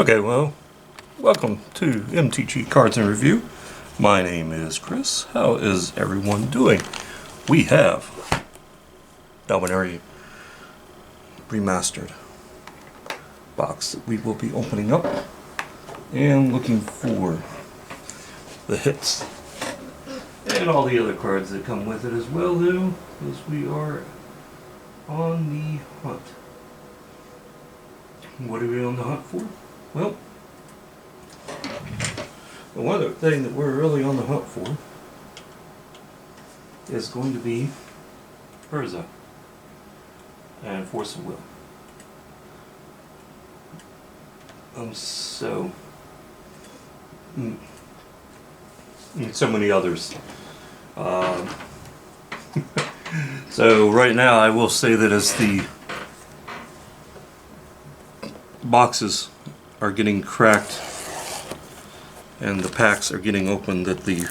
Okay, well, welcome to MTG Cards and Review. My name is Chris. How is everyone doing? We have Dominaria Remastered box that we will be opening up and looking for the hits and all the other cards that come with it as well, though, because we are on the hunt. What are we on the hunt for? Well, the one other thing that we're really on the hunt for is going to be Urza and Force of Will. So many others. So right now I will say that as the boxes are getting cracked and the packs are getting opened, that the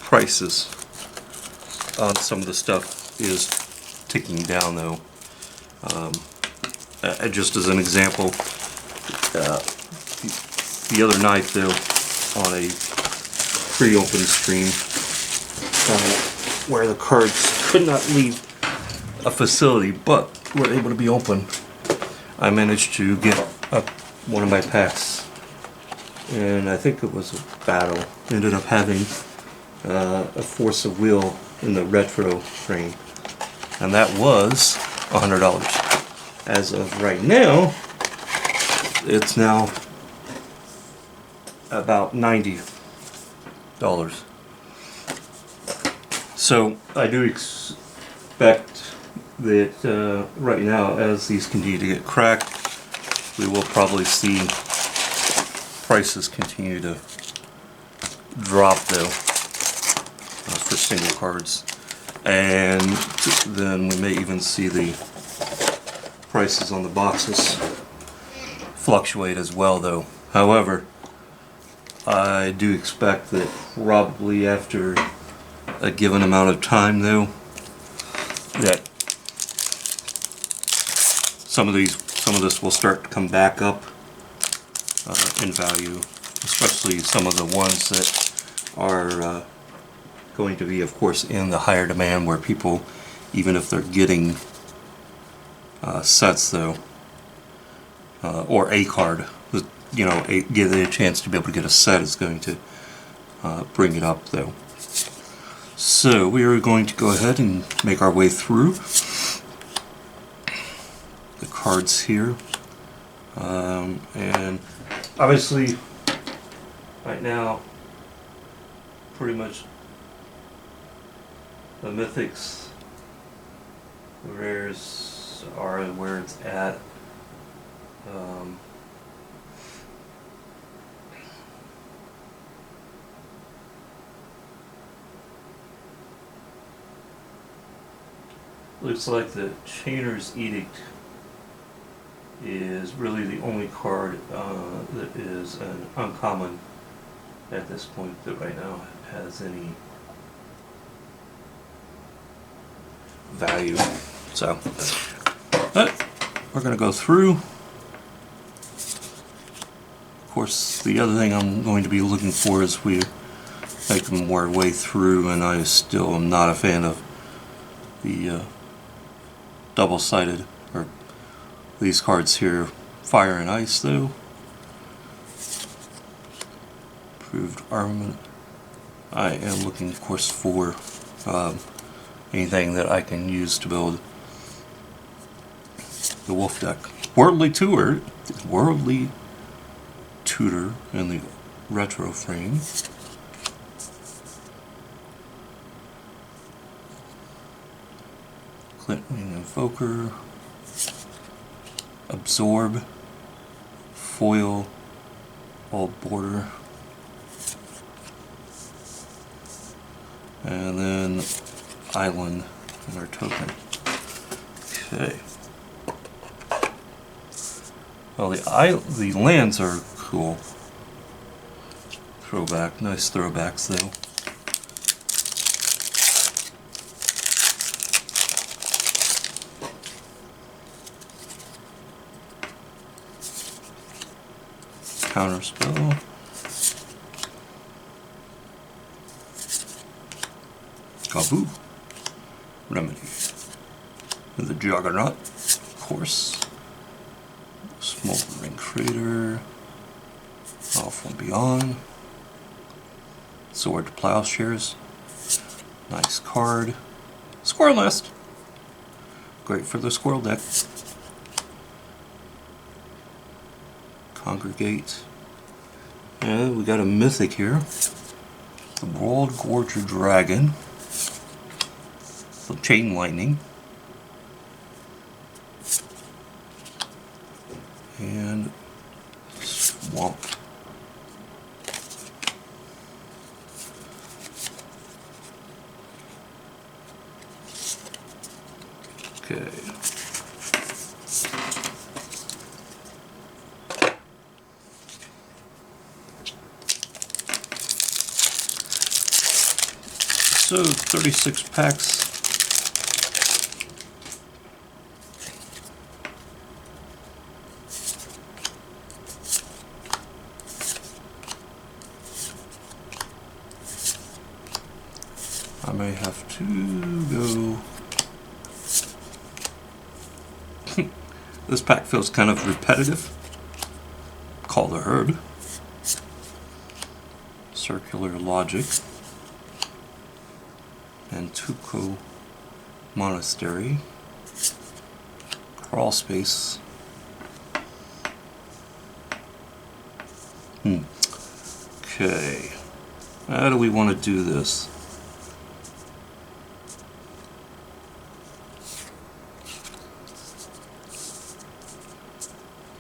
prices on some of the stuff is ticking down, though. Just as an example, the other night, though, on a pre-open stream where the cards could not leave a facility but were able to be opened, I managed to get one of my packs, and I think it was a battle. Ended up having a Force of Will in the retro frame, and that was $100. As of right now, it's now about $90. So I do expect that right now, as these continue to get cracked, we will probably see prices continue to drop, though, for single cards, and then we may even see the prices on the boxes fluctuate as well, though. However, I do expect that probably after a given amount of time, though, that some of this will start to come back up in value, especially some of the ones that are going to be, of course, in the higher demand, where people, even if they're getting sets, though, or a card, you know, give it a chance to be able to get a set, is going to bring it up, though. So we are going to go ahead and make our way through the cards here, and obviously right now pretty much the mythics, the rares are where it's at. Looks like the Chainer's Edict is really the only card that is an uncommon at this point that right now has any value. So, but we're going to go through. Of course, the other thing I'm going to be looking for as we make our way through, and I still am not a fan of the double-sided, or these cards here, Fire and Ice, though. Approved Armament. I am looking, of course, for anything that I can use to build the Wolf deck. Worldly Tutor in the retro frame. Clintwing Invoker, Absorb, Foil, All Border, and then Island in our token. Okay. Well, the lands are cool. Throwback, nice throwbacks, though. counter spell. Kabu. Remedy. And the Juggernaut, of course. Smoldering Crater. Off from Beyond. Sword to Plowshares. Nice card. Squirrel Nest. Great for the squirrel deck. Congregate. And we got a mythic here. The World Gorger Dragon. The Chain Lightning. And Swamp. Okay. So 36 packs. I may have to go. This pack feels kind of repetitive. Call the Herd. Circular Logic. Antuco Monastery. Crawl Space. Okay. How do we want to do this?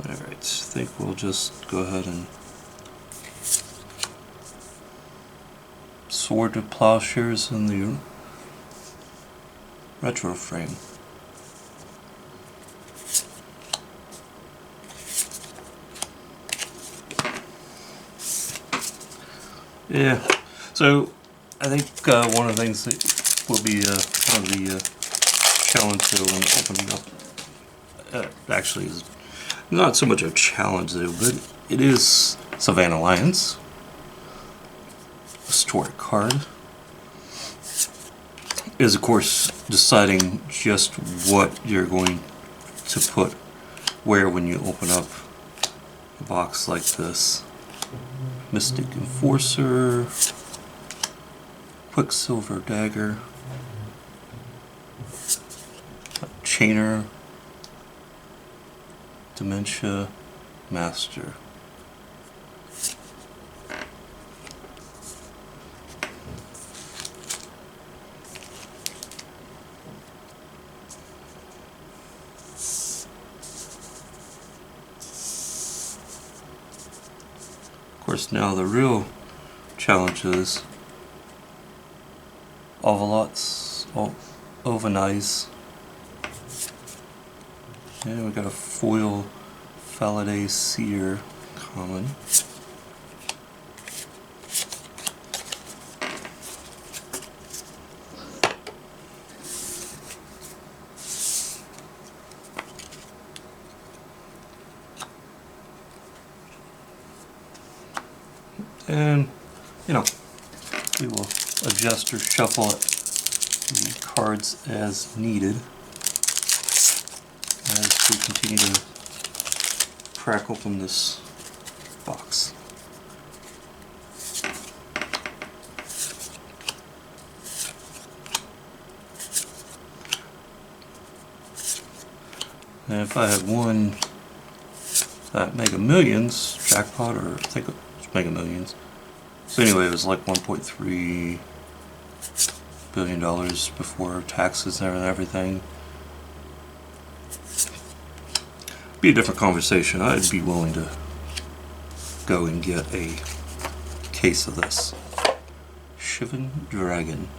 Alright, I think we'll just go ahead and Sword to Plowshares in the retro frame. Yeah, so I think one of the things that will be kind of the challenge though when opening up actually is not so much a challenge though, but it is Savannah Lions. Historic card is of course deciding just what you're going to put where when you open up a box like this. Mystic Enforcer, Quicksilver Dagger, Chainer, Dementia Master. Of course, now the real challenge is Ovalots, Ovanize. And we got a foil Faladay Seer common. And, you know, we will adjust or shuffle the cards as needed as we continue to crack open this box. And if I had won that Mega Millions jackpot, or I think it was Mega Millions. So anyway, it was like $1.3 billion before taxes and everything. Be a different conversation. I'd be willing to go and get a case of this. Shivan Dragon.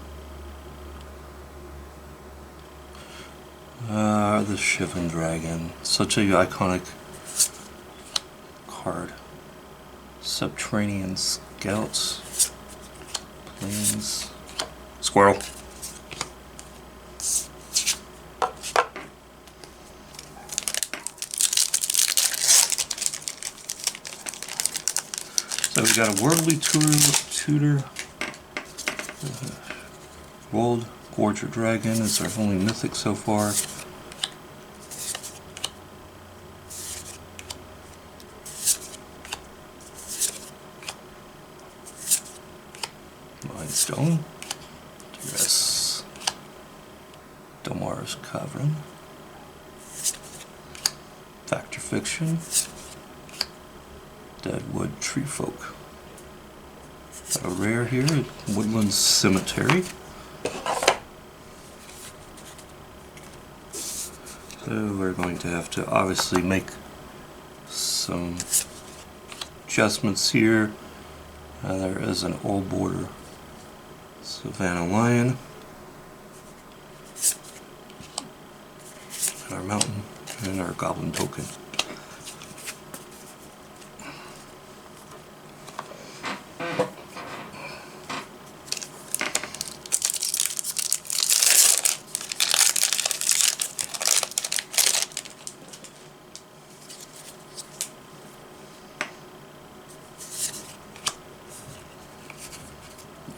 The Shivan Dragon. Such a iconic card. Subterranean Scouts. Plains. Squirrel. got a Worldly Tutor. Gold Gorger Dragon is our only mythic so far. Mindstone. Yes. Domar's Cavern. Factor Fiction. Deadwood Treefolk. Got a rare here, Woodland Cemetery. So we're going to have to obviously make some adjustments here. There is an Old Border Savannah Lion. And our Mountain and our Goblin Token.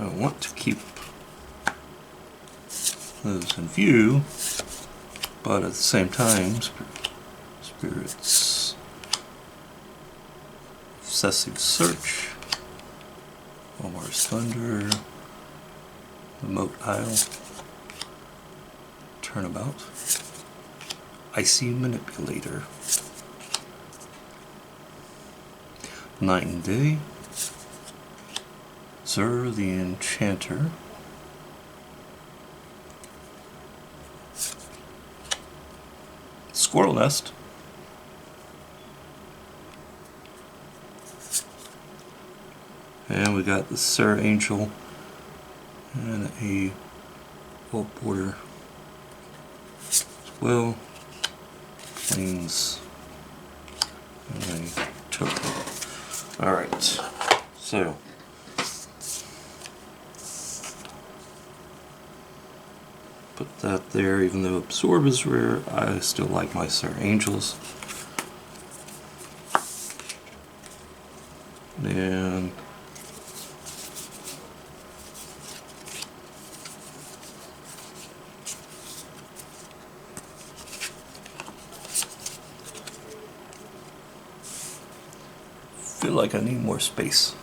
I want to keep those in view, but at the same time, Spirits, Obsessive Search, Omar's Thunder, Remote Isle, Turnabout, Icy Manipulator, Night and Day, Zur the Enchanter, Squirrel Nest, and we got the Sarah Angel and a Old Border as well, Plains, and a token. Alright, so put that there. Even though Absorb is rare, I still like my Sarah Angels. And feel like I need more space.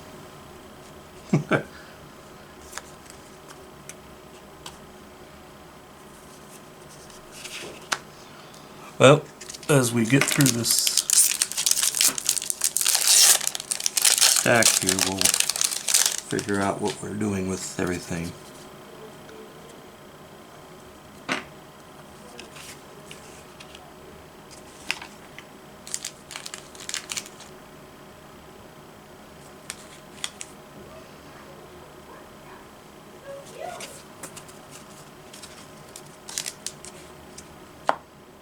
Well, as we get through this stack here, we'll figure out what we're doing with everything.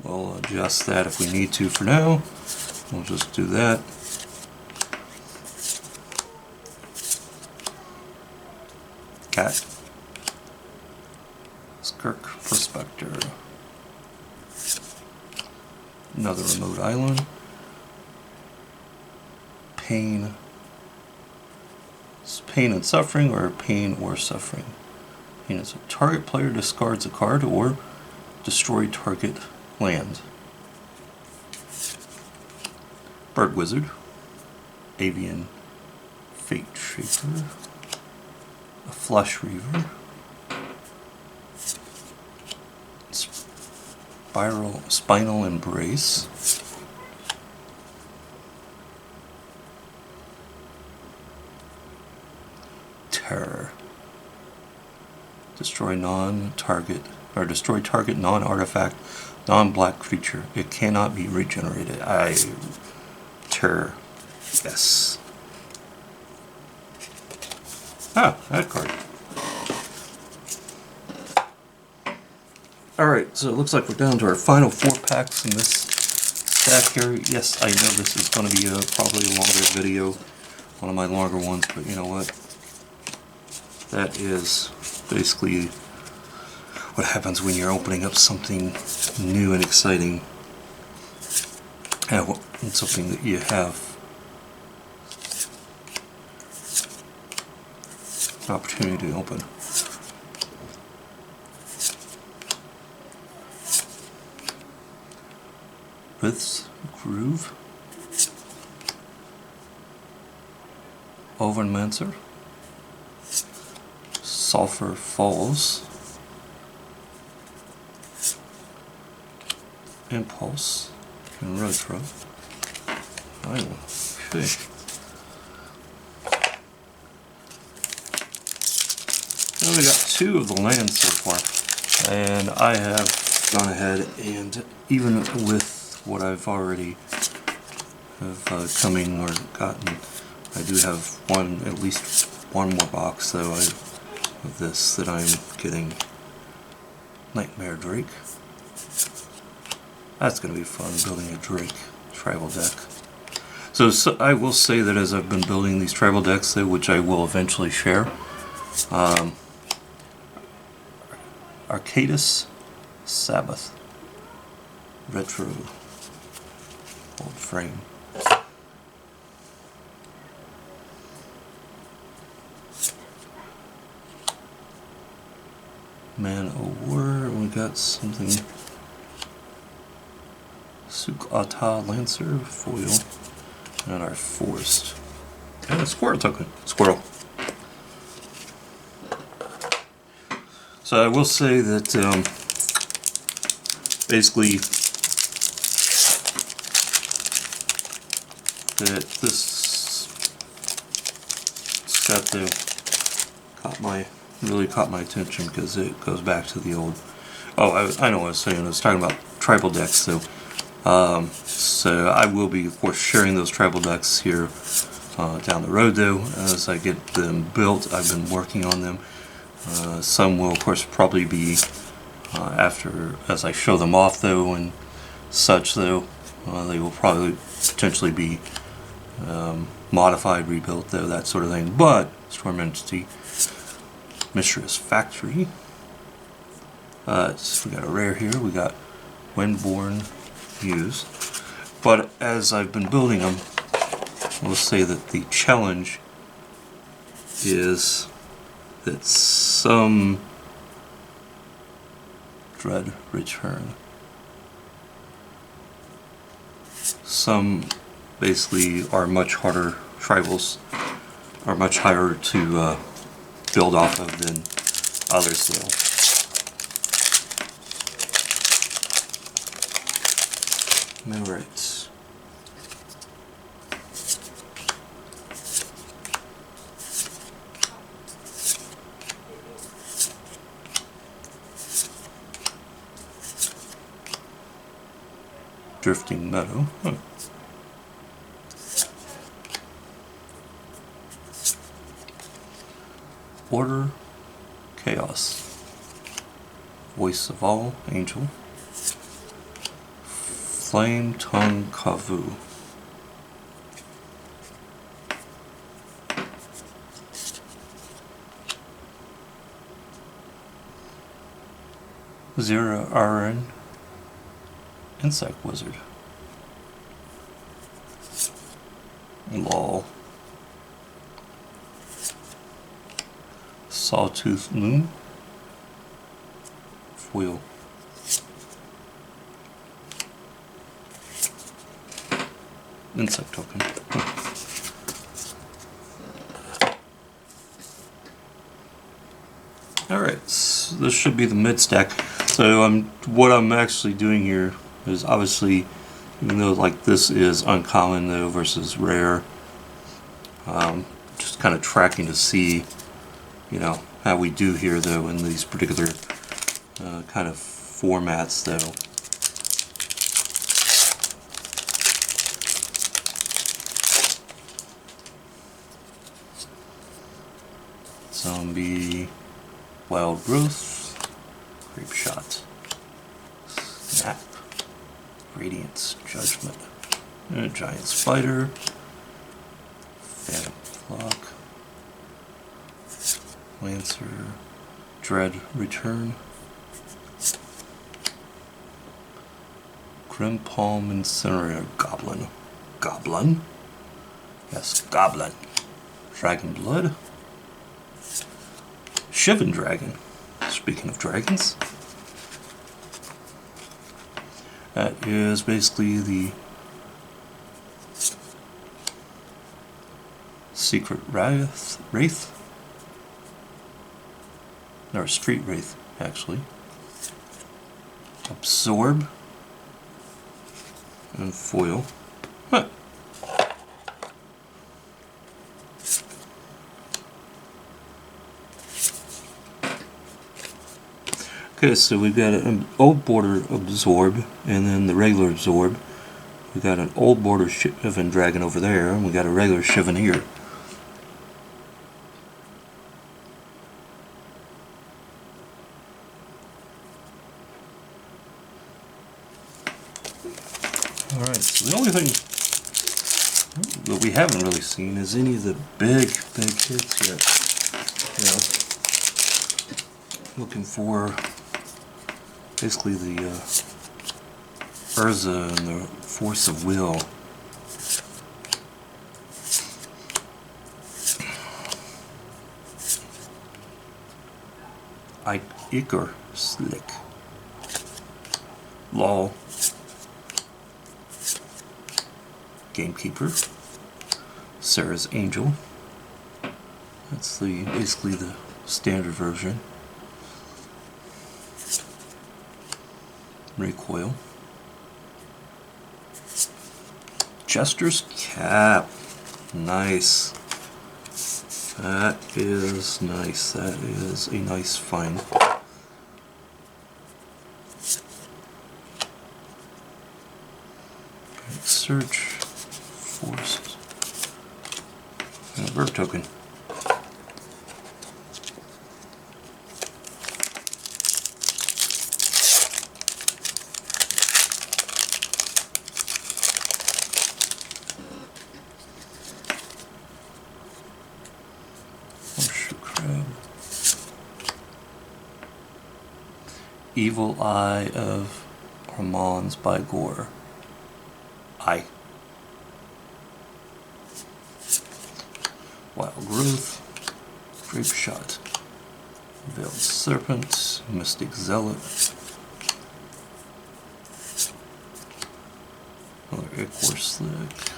We'll adjust that if we need to for now. We'll just do that. Cat. Dunkirk Prospector. Another Remote Island. Pain. It's Pain and Suffering, or Pain or Suffering. Pain is a target player discards a card or destroy target land. Bird Wizard, Avian Fate Shaper, a Flush Reaver, Spinal Embrace, Terror, destroy target non-artifact, non-black creature. It cannot be regenerated. Terror. Yes. Ah, that card. Alright, so it looks like we're down to our final 4 packs in this stack here. Yes, I know this is going to be probably a longer video, one of my longer ones, but you know what? That is basically what happens when you're opening up something new and exciting. And something that you have opportunity to open. Rith's Groove, Overmancer, Sulphur Falls, Impulse, and Retro. Okay. Now we got 2 of the lands so far, and I have gone ahead and even with what I've already have coming or gotten, I do have at least one more box though of this that I'm getting. Nightmare Drake. That's going to be fun, building a Drake tribal deck. So I will say that as I've been building these tribal decks though, which I will eventually share, Arcadis Sabbath Retro old frame. Man o' War, we got something. Suk-Ata Lancer foil, and our Forest. And a Squirrel token. Squirrel. So I will say that basically that this really caught my attention because it goes back to the old. Oh, I know what I was saying. I was talking about tribal decks. So I will be, of course, sharing those tribal decks here down the road, though, as I get them built. I've been working on them. Some will, of course, probably be after, as I show them off, though, and such, though. They will probably potentially be modified, rebuilt, though, that sort of thing. But Storm Entity, Mistress Factory. So we got a rare here. We got Windborn Muse. But as I've been building them, we'll say that the challenge is that some Dread Return. Some basically are much harder, tribals are much harder to build off of than others will. Alright. Drifting Meadow. Huh. Order, Chaos, Voice of All, Angel, Flame Tongue Kavu, Zero Aran, Insect Wizard, Lol, Sawtooth Loom, Foil, Insect Token. Alright, so this should be the mid stack. So what I'm actually doing here is obviously, even though like this is uncommon though versus rare, just kind of tracking to see, you know, how we do here though in these particular kind of formats though. Zombie, Wild Growth, Creep Shot, Snap, Radiance, Judgment, and a Giant Spider, Phantom Flock, Lancer, Dread Return, Grim Palm Incinerator, Goblin, yes, Goblin, Dragon Blood, Shivan Dragon. Speaking of dragons, that is basically the Secret Wraith, or Street Wraith, actually. Absorb and foil. Huh. Okay, so we've got an old border Absorb and then the regular Absorb. We've got an old border Shivan Dragon over there, and we got a regular Shivan here. Alright, so the only thing that we haven't really seen is any of the big hits yet. You know, looking for basically the Urza and the Force of Will. Iker Slick. Law. Gamekeeper. Sarah's Angel. That's basically the standard version. Recoil. Jester's Cap. Nice. That is nice. That is a nice find. Search. Force. And a verb token. Evil Eye of Armand's by Gore. Eye. Wild Growth. Grape Shot. Veiled Serpent. Mystic Zealot. Another Ichor Slick.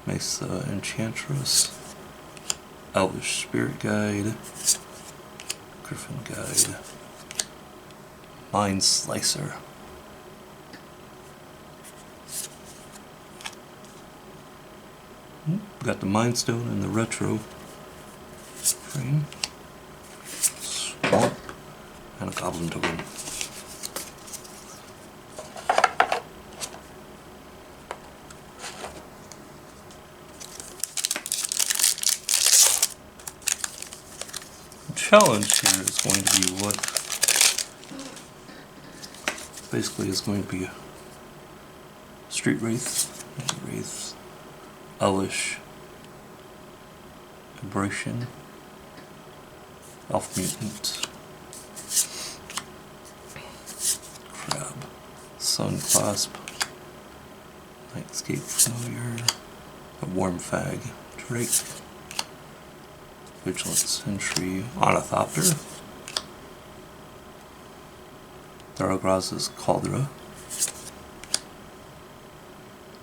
Mesa Enchantress. Elvish Spirit Guide. Griffin Guide. Mind Slicer. Got the Mind Stone and the retro frame. Swamp. And a Goblin token. The challenge here is going to be what basically is going to be a Street Wraith, Elish, Aberration, Elf Mutant, Crab, Sun Clasp, Nightscape Familiar, a Warm Fag, Drake, Vigilant Sentry, Ornithopter, Daragraz's Caldera,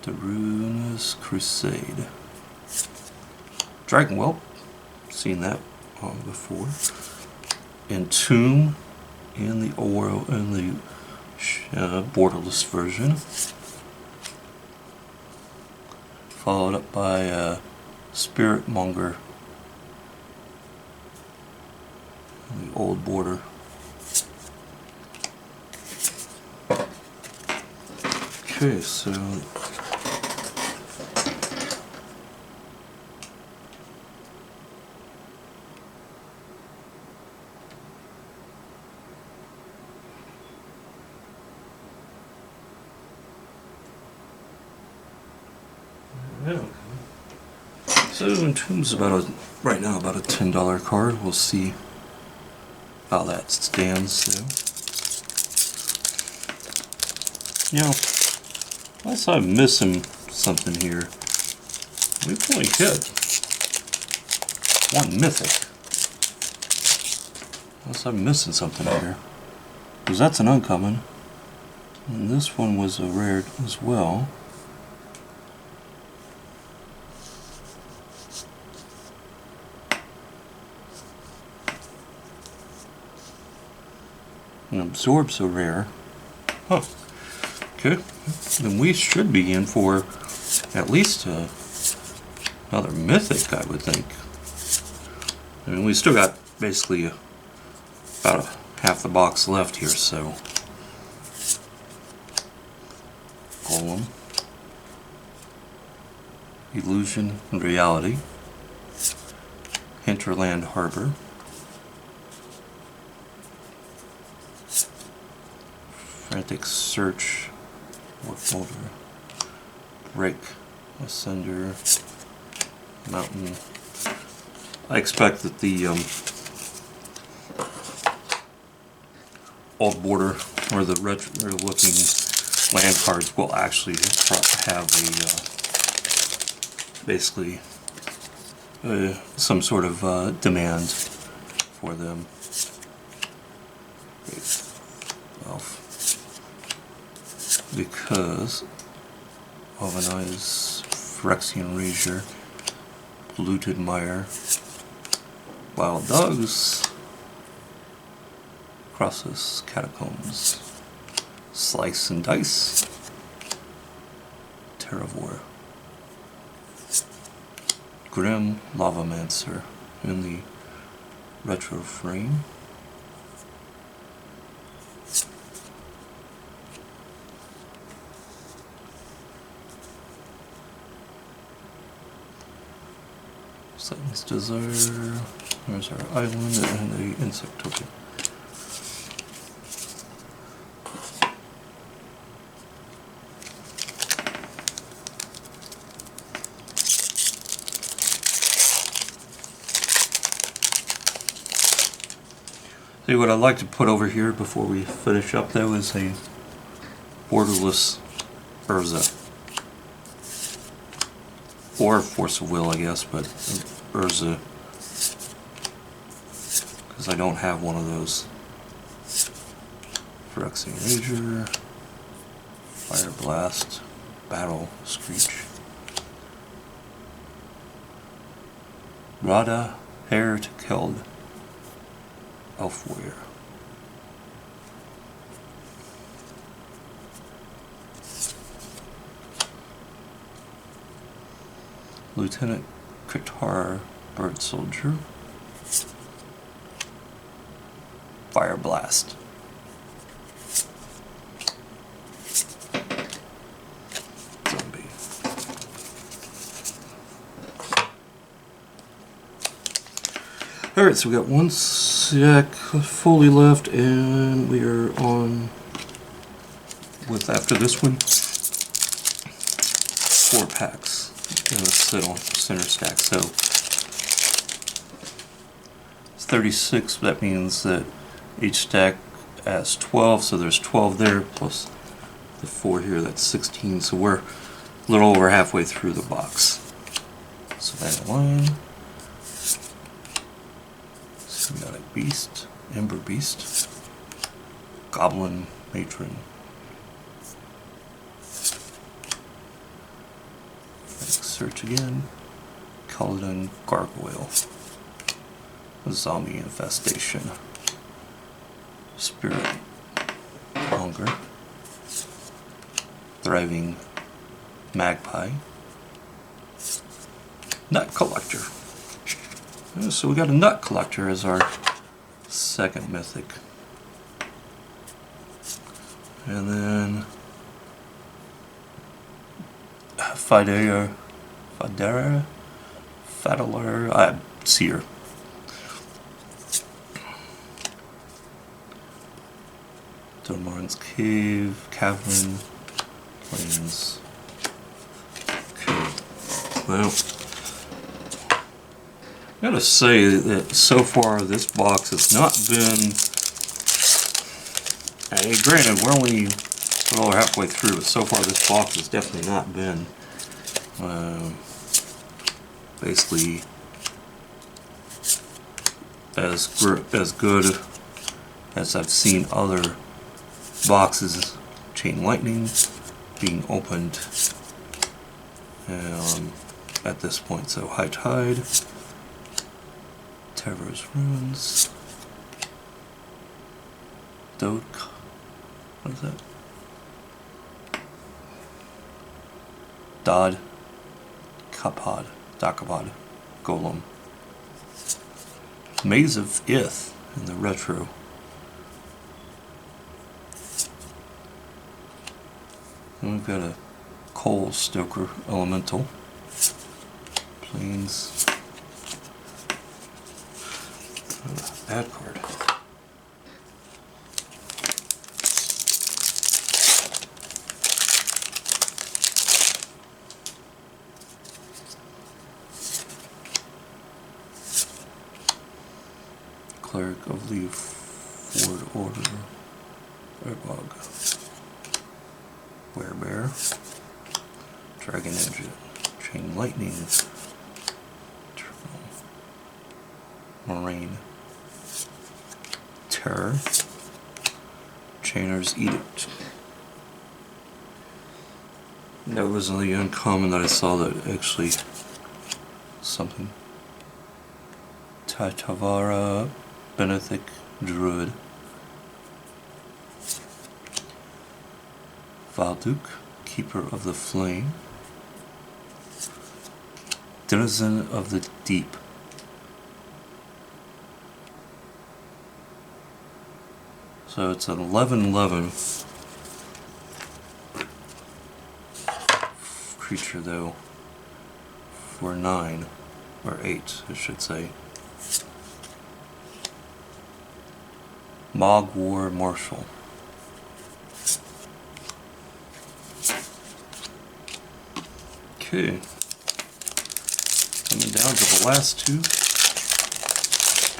Daruna's Crusade, Dragon Whelp, seen that before, Entomb in the Oro in the borderless version, followed up by Spirit Monger in the old border. Okay, so Entomb's right now about a $10 card. We'll see how that stands. So, you know, unless I'm missing something here, we've only hit one mythic. Unless I'm missing something here. Because that's an uncommon. And this one was a rare as well. And absorbs a rare. Huh. Okay. Then we should be in for at least another mythic, I would think. I mean, we still got basically about half the box left here, so. Golem. Illusion and Reality. Hinterland Harbor. Frantic Search. Work Folder. Break. Ascender. Mountain. I expect that the old border or the retro looking land cards will actually have a basically some sort of demand for them. Elf. Because Ovenize, Phyrexian Razor, Polluted Mire, Wild Dogs, Crossus Catacombs, Slice and Dice, Terravore, Grim Lavamancer in the retro frame, Satan's Desire, there's our island and the insect token. See, what I'd like to put over here before we finish up though is a borderless Urza. Or Force of Will, I guess, but Urza. Because I don't have one of those. Phyrexian Razor, Fire Blast, Battle Screech. Rada, Hair to Keld. Elf Warrior. Lieutenant Qatar, Bird Soldier. Fire Blast. Zombie. Alright, so we got one deck fully left, and we are on with, after this one, 4 packs in the center stack. So it's 36, that means that each stack has 12, so there's 12 there, plus the 4 here, that's 16, so we're a little over halfway through the box. So that line. Symbiotic Beast, Ember Beast, Goblin Matron, search again, Caledon Gargoyle, Zombie Infestation, Spirit Hunger, Thriving Magpie, Nut Collector. So we got a Nut Collector as our second mythic. And then Fadaler, Seer. Domarn's Cave, Cavern, Plains. Okay. Well, I gotta say that so far this box has not been. Granted, we're only a little over halfway through, but so far this box has definitely not been basically as good as I've seen other boxes, Chain Lightning, being opened at this point. So High Tide, Terror's Runes, what is that? Dakapod, Golem, Maze of Ith in the retro. And we've got a Coal Stoker Elemental, Plains, bad card. Cleric of the Ford Order, Airbog, Werebear, Dragon Engine, Chain Lightning, Moraine, Terror, Chainer's Edict. That was the uncommon that I saw that actually something. Tatavara, Benethic Druid, Valduk, Keeper of the Flame, Denizen of the Deep, so it's an 11/11 creature though, for 9, or 8 I should say. Mogwar Marshal. Okay. Coming down to the last 2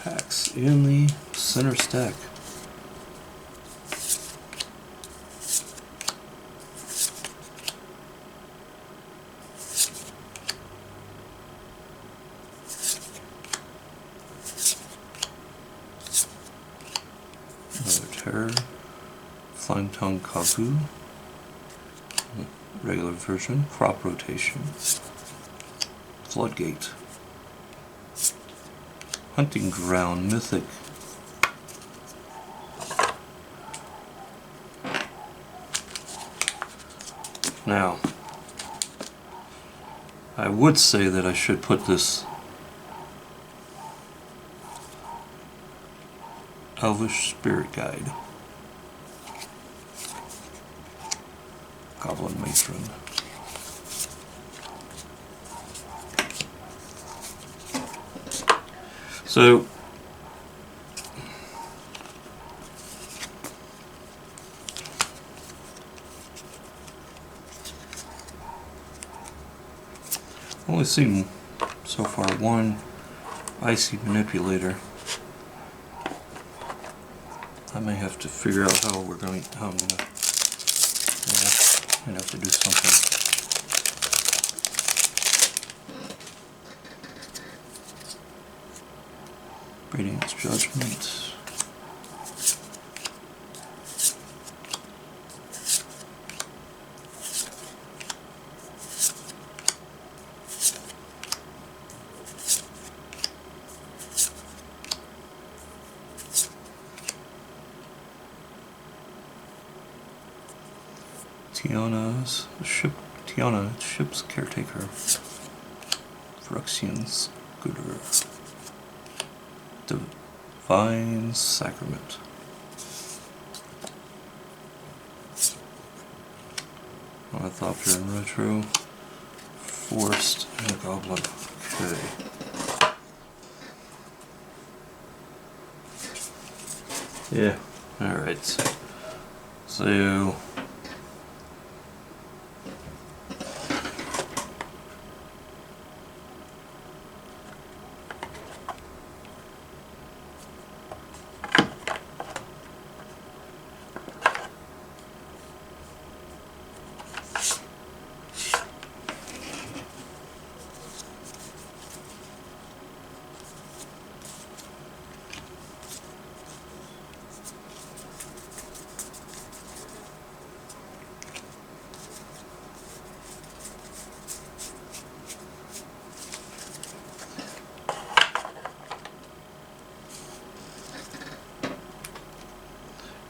packs in the center stack. Terror, Flying Tongue Kavu, regular version, Crop Rotation, Floodgate, Hunting Ground, Mythic, now I would say that I should put this Elvish Spirit Guide, Goblin Matron, so I've only seen so far one Icy Manipulator. I may have to figure out how I'm gonna have to do something. Radiant's Judgment. Tiana, Ship's Caretaker, Phyrexian Scooter, Divine Sacrament. I thought you're in retro, Forest, and a Goblin. Okay. Yeah, alright. So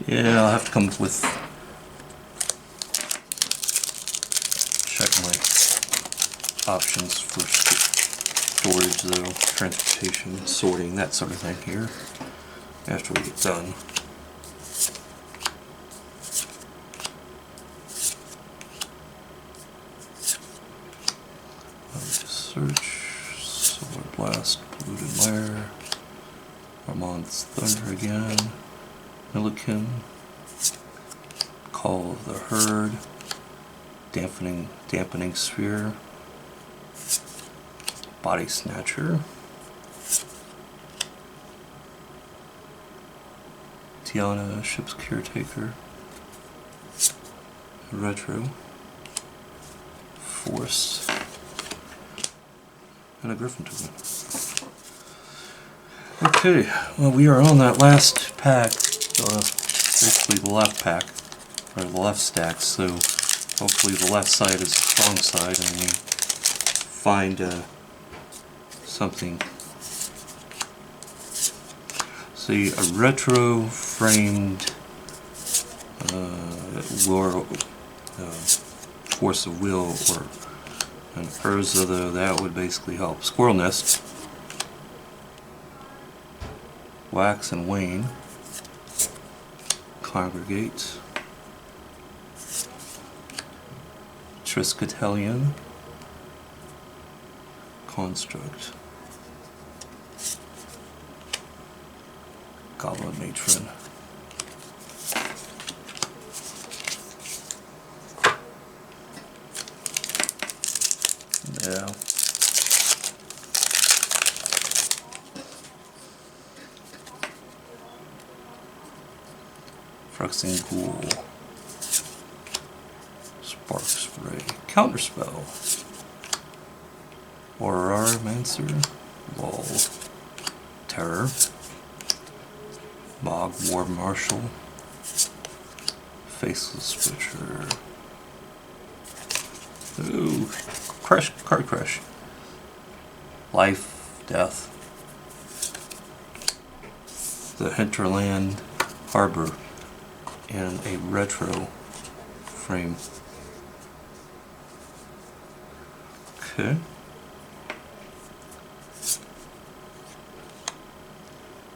Yeah, I'll have to come up with, check my options for storage though, transportation, sorting, that sort of thing here, after we get done. Search, Solar Blast, Polluted Mire, Armand's Thunder again, Milliken, Call of the Herd, Dampening Sphere, Body Snatcher, Tiana, Ship's Caretaker, Retro, Force, and a Griffin token. Okay, well, we are on that last pack, basically the left pack, or the left stack, so hopefully the left side is the strong side and we find something. See, a retro framed Force of Will or an Urza, though, that would basically help. Squirrel Nest, Wax and Wane, Congregate, Triskelion, Construct, Goblin Matron. Yeah. Fruxing Ghoul, Spark Spray, Counterspell, Aurora Mancer, Lull, Terror, Bog War Marshal, Faceless Switcher, ooh, Card Crush, Life, Death, the Hinterland Harbor, and a retro frame. Okay.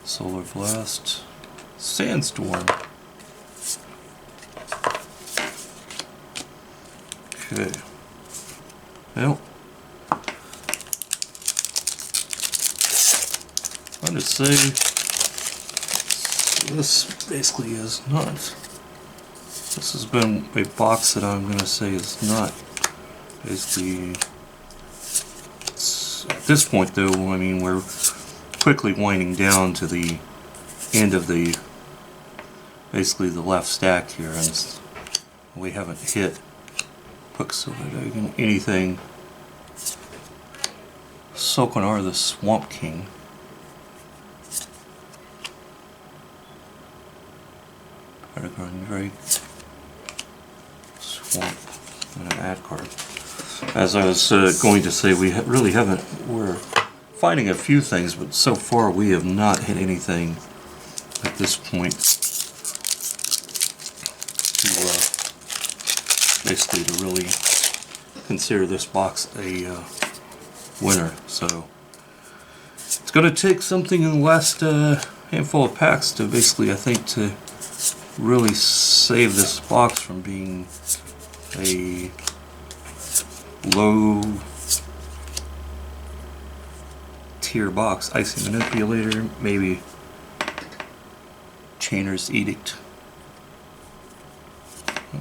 Solar Blast, Sandstorm. Okay. Well, I'm going to say this basically is not. This has been a box that I'm going to say is not basically. At this point, though, I mean, we're quickly winding down to the end of the basically the left stack here, and we haven't hit Quicksilver Dragon, anything. Sokonar the Swamp King. Paragon Drake. Swamp. And an ad card. As I was going to say, we really haven't. We're finding a few things, but so far we have not hit anything at this point to basically to really consider this box a winner. So it's going to take something in the last handful of packs to basically, I think, to really save this box from being a low tier box. Icy Manipulator, maybe Chainer's Edict,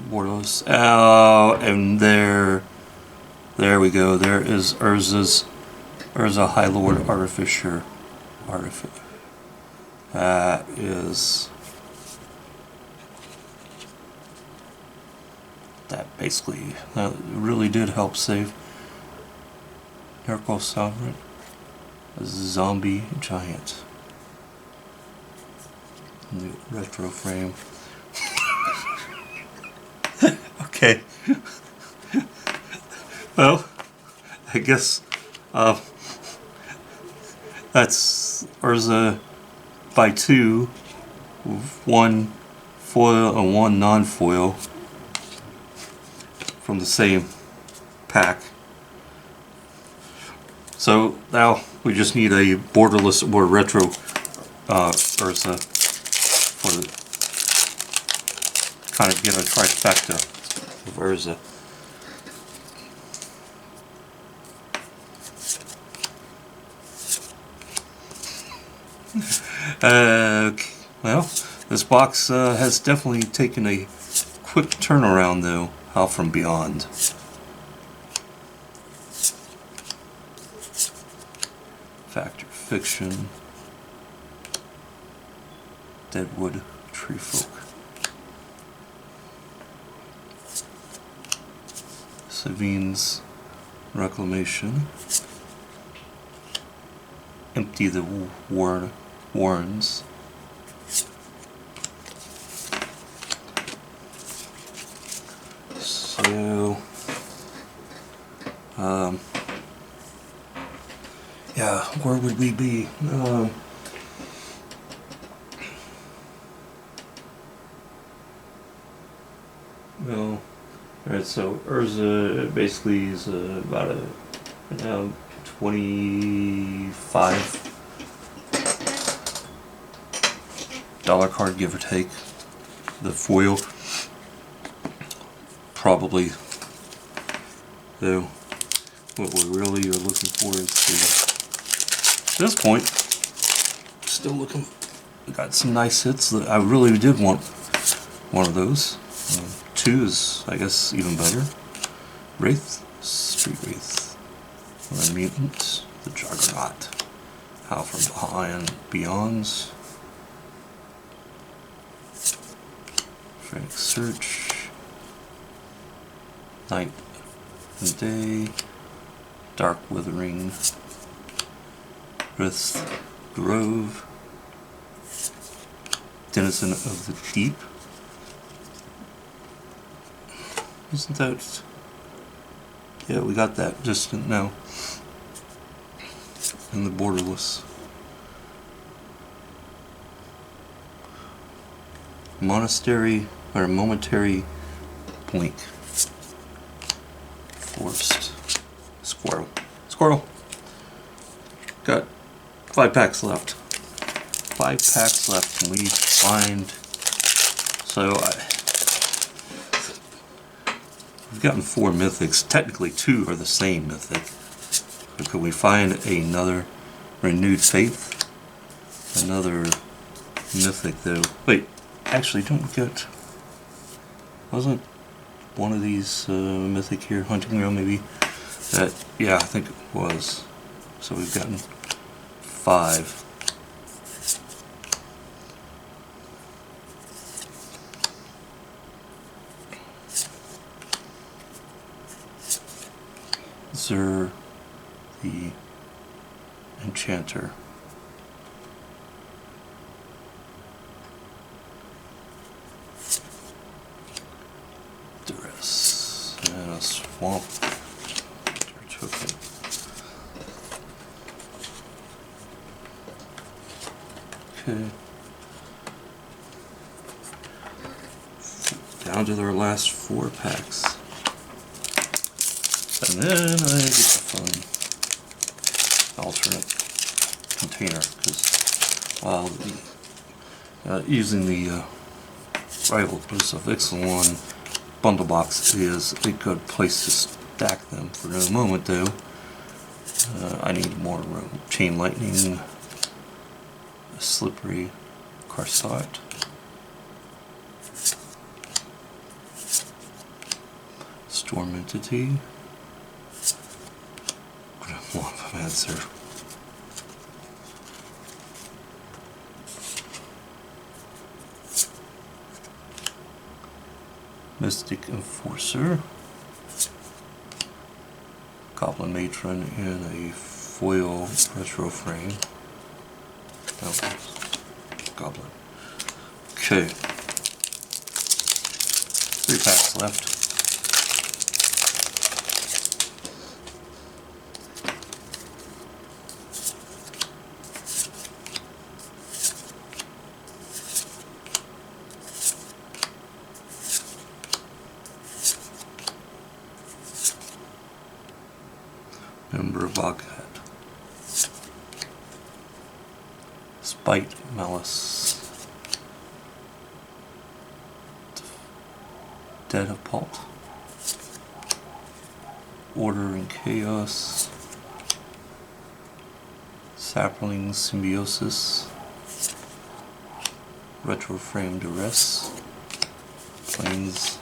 Bordeaux. Oh, and there we go. There is Urza High Lord Artificer. That is. That basically really did help save Miracle Sovereign. A Zombie Giant. New retro frame. Okay. Well, I guess that's Urza by 2, 1 foil and 1 non-foil from the same pack. So now we just need a borderless or retro Urza for the kind of get a trifecta of Urza. Okay, well, this box has definitely taken a quick turnaround though. How from Beyond. Fact or Fiction. Deadwood Treefolk. Savine's Reclamation. Empty the Warrens. So, yeah, where would we be? Well, alright, so Urza basically is about a $25 card, give or take. The foil, probably, though, what we really are looking for is at this point, still looking, we got some nice hits that I really did want one of those. 2 is, I guess, even better. Wraith, Street Wraith, the Mutant, the Juggernaut, How from Beyonds, Frantic Search, Night and Day, Dark Withering, Rith's Grove, Denizen of the Deep. Isn't that... Yeah, we got that just now. And the Borderless. Monastery, or Momentary Blink. Forced. Squirrel. Squirrel! Got 5 packs left. 5 packs left. Can we find... So, we've gotten 4 mythics. Technically 2 are the same mythic. But could we find another Renewed Faith? Another mythic though. Wait, actually don't get... Wasn't one of these mythic here? Hunting Ground maybe? That, yeah, I think it was. So we've gotten 5. Zur, the Enchanter. Duress. And a Swamp Token. Okay. Down to their last 4 packs. And then I get to find alternate container, because while using the Rivals of Ixalan bundle box is a good place to stack them. For the moment though, I need more room. Chain Lightning, a Slippery Carsat, Storm Entity, Womp Answer. Mystic Enforcer, Goblin Matron in a foil retro frame. No, Goblin. Okay. 3 packs left. Member of Boghead. Spite, Malice. Dead of Pult. Order and Chaos. Sapling Symbiosis. Retro Frame Duress. Planes.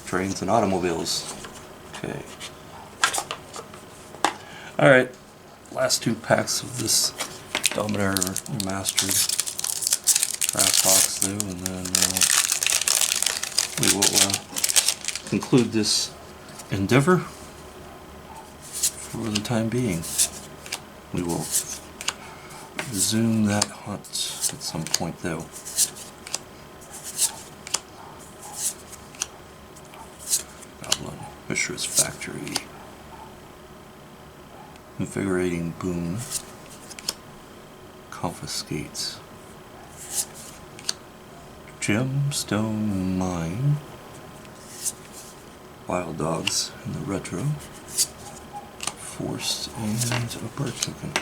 Trains and Automobiles. Okay. Alright. Last 2 packs of this Dominaria Remastered draft box though, and then we will conclude this endeavor for the time being. We will resume that hunt at some point though. Goblin, Fisher's Factory, Invigorating Boon, Confiscate, Gemstone Mine, Wild Dogs in the retro, Forced, and a Bird Token.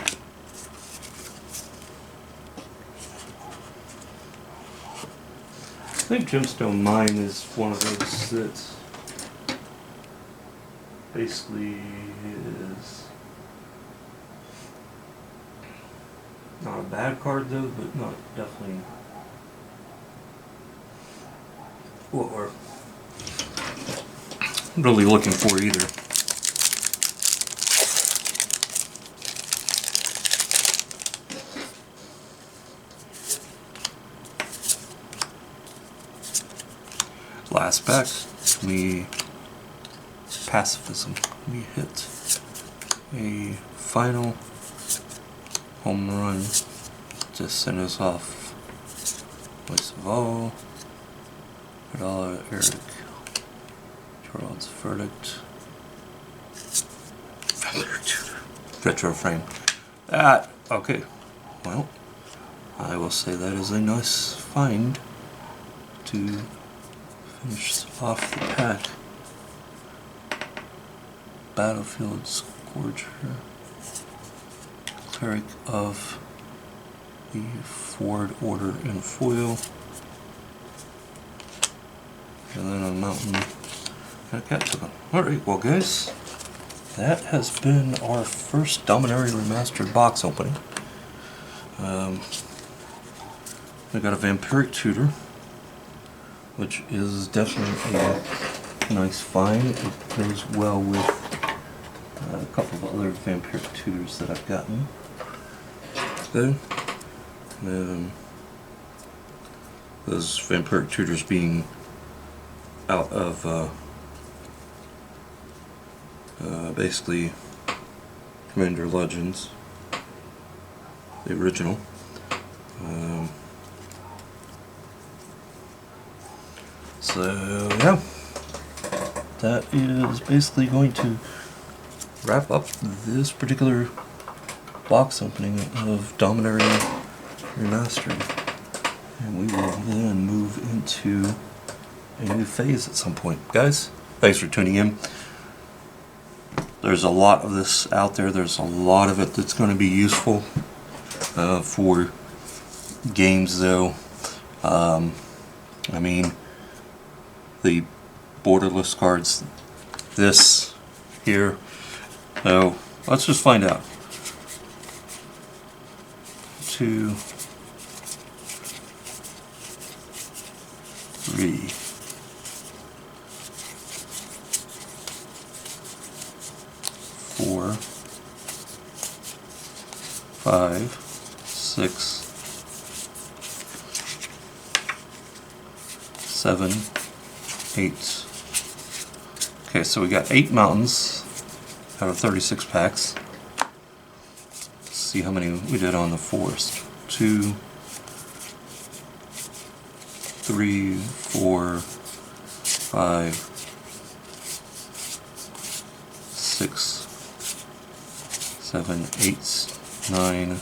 I think Gemstone Mine is one of those that basically is not a bad card though, but not definitely what we're really looking for either. Last pack, Pacifism. We hit a final home run. Just send us off. Voice of All, Eric, Charles Verdict, Retro Frame. That, okay. Well, I will say that is a nice find to finish off the pack. Battlefield Scourger, Cleric of the Ford Order in foil, and then a mountain and a cat token. Alright, well guys, that has been our first Dominaria Remastered box opening. We got a Vampiric Tutor, which is definitely a nice find. It goes well with a couple of other Vampiric Tutors that I've gotten. Good. Those Vampiric Tutors being out of basically Commander Legends, the original. So yeah, that is basically going to wrap up this particular box opening of Dominaria Remastered, and we will then move into a new phase at some point. Guys, thanks for tuning in. There's a lot of this out there. There's a lot of it that's going to be useful for games though. I mean, the borderless cards, this here. So let's just find out. 2, 3, 4, 5, 6, 7, 8. Okay, so we got 8 mountains out of 36 packs. Let's see how many we did on the forest. 2, 3, 4, 5, 6, 7, 8, 9.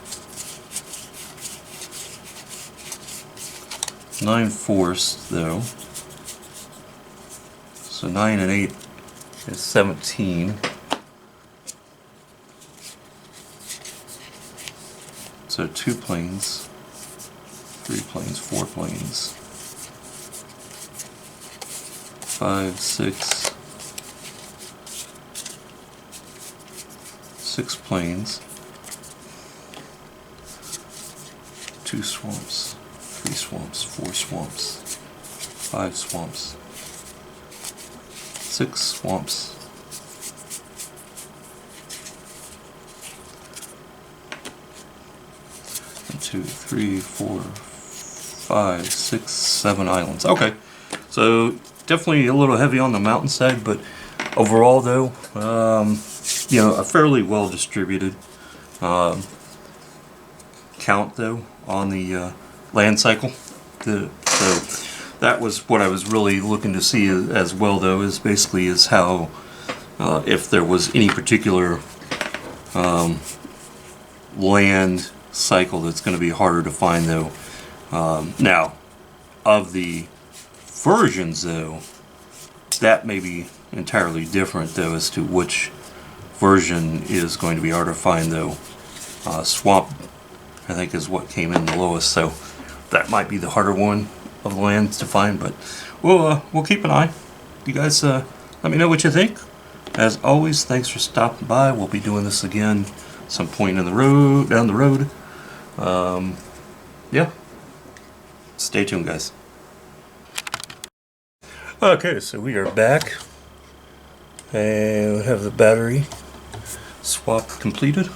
9 forced though. So 9 and 8 is 17. So 2 planes, 3 planes, 4 planes, 5, 6, 6 planes, 2 swamps, 3 swamps, 4 swamps, 5 swamps, 6 swamps, 2, 3, 4, 5, 6, 7 islands. Okay, so definitely a little heavy on the mountainside, but overall though, you know, a fairly well distributed count though on the land cycle. So that was what I was really looking to see as well though, is basically is how if there was any particular land cycle that's going to be harder to find though. Now, of the versions though, that may be entirely different though as to which version is going to be harder to find though. Swamp, I think, is what came in the lowest, so that might be the harder one of the lands to find, but we'll keep an eye. You guys let me know what you think. As always, thanks for stopping by. We'll be doing this again some point in the road, down the road. Yeah, stay tuned, guys. Okay, so we are back and we have the battery swap completed.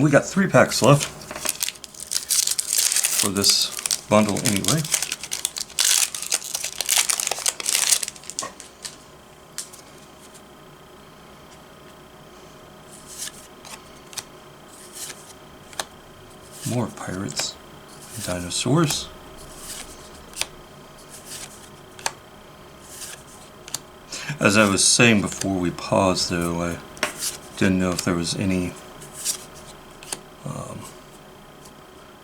We got 3 packs left for this bundle anyway. More pirates and dinosaurs. As I was saying before we paused though, I didn't know if there was any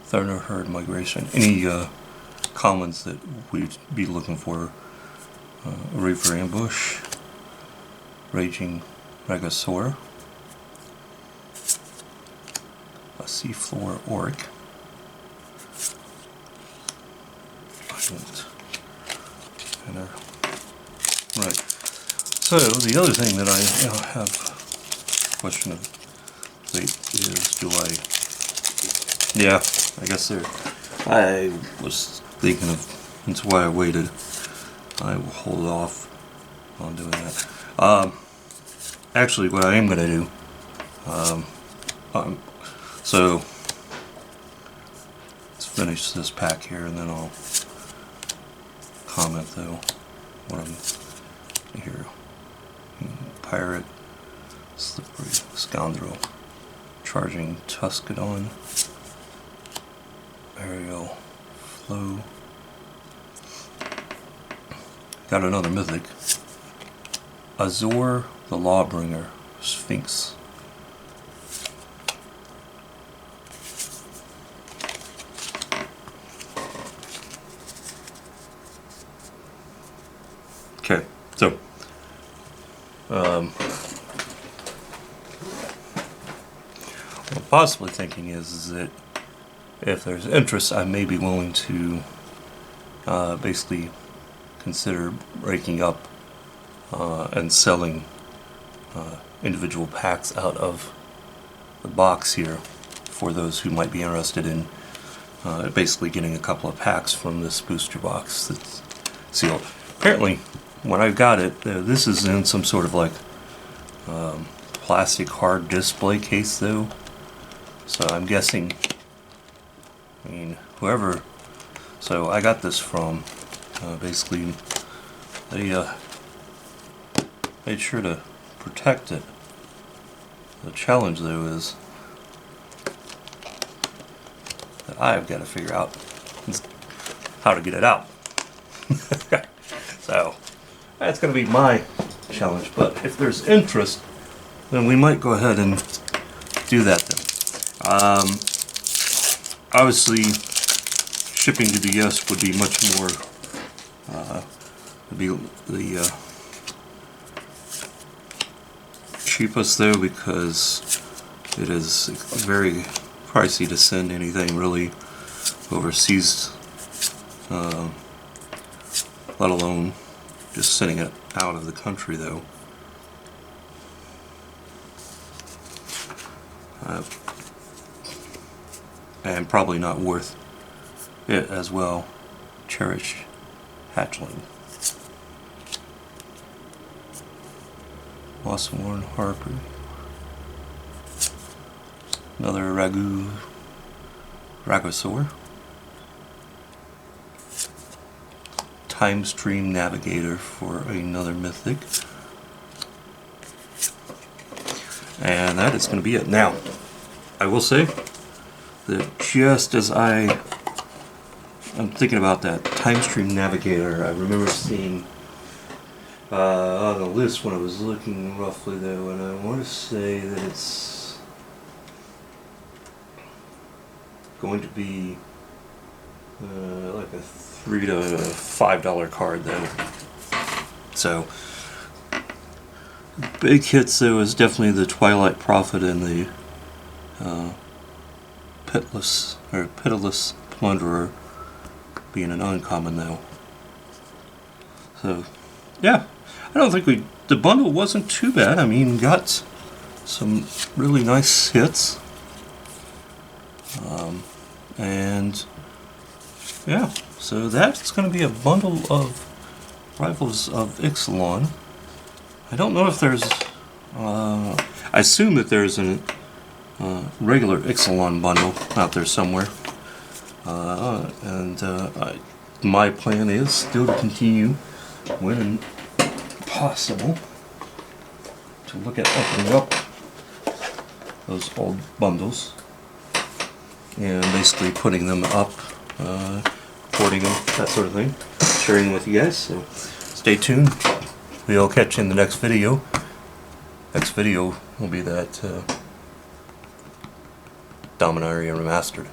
Thunder Herd Migration, any commons that we'd be looking for. Reaper Ambush, Raging Regosaur, a Seafloor Oric, right. So the other thing that I have a question of fate is, do I? Yeah, I guess there. I was thinking of. That's why I waited. I will hold off on doing that. Actually, what I am going to do. So let's finish this pack here, and then I'll comment though what I'm here. Pirate, Slippery Scoundrel, Charging Tuscadon, Aerial Flow. Got another mythic. Azor the Lawbringer, Sphinx. Okay, so what I'm possibly thinking is that if there's interest, I may be willing to basically consider breaking up and selling individual packs out of the box here for those who might be interested in basically getting a couple of packs from this booster box that's sealed. Apparently, when I got it, this is in some sort of like plastic hard display case though, so I'm guessing, I mean, whoever, so I got this from basically they made sure to protect it. The challenge though is that I've got to figure out how to get it out. So that's going to be my challenge, but if there's interest, then we might go ahead and do that then. Obviously, shipping to the US would be much more, would be the cheapest though, because it is very pricey to send anything really overseas, let alone just sending it out of the country though. And probably not worth it as well. Cherish Hatchling. Warren Harper. Another Ragosaur. Time Stream Navigator for another Mythic. And that is going to be it. Now, I will say that just as I'm thinking about that Time Stream Navigator, I remember seeing on the list when I was looking roughly though, and I want to say that it's going to be like a $3 to $5 card though. So big hits though is definitely the Twilight Prophet and the Pitiless Plunderer being an uncommon though. So yeah, I don't think the bundle wasn't too bad. I mean, got some really nice hits. And yeah, so that's going to be a bundle of Rivals of Ixalan. I don't know if there's, I assume that there's a regular Ixalan bundle out there somewhere. My plan is still to continue when possible to look at opening up those old bundles and basically putting them up, porting them, that sort of thing, sharing them with you guys. So stay tuned. We'll catch you in the next video. Next video will be that Dominaria Remastered.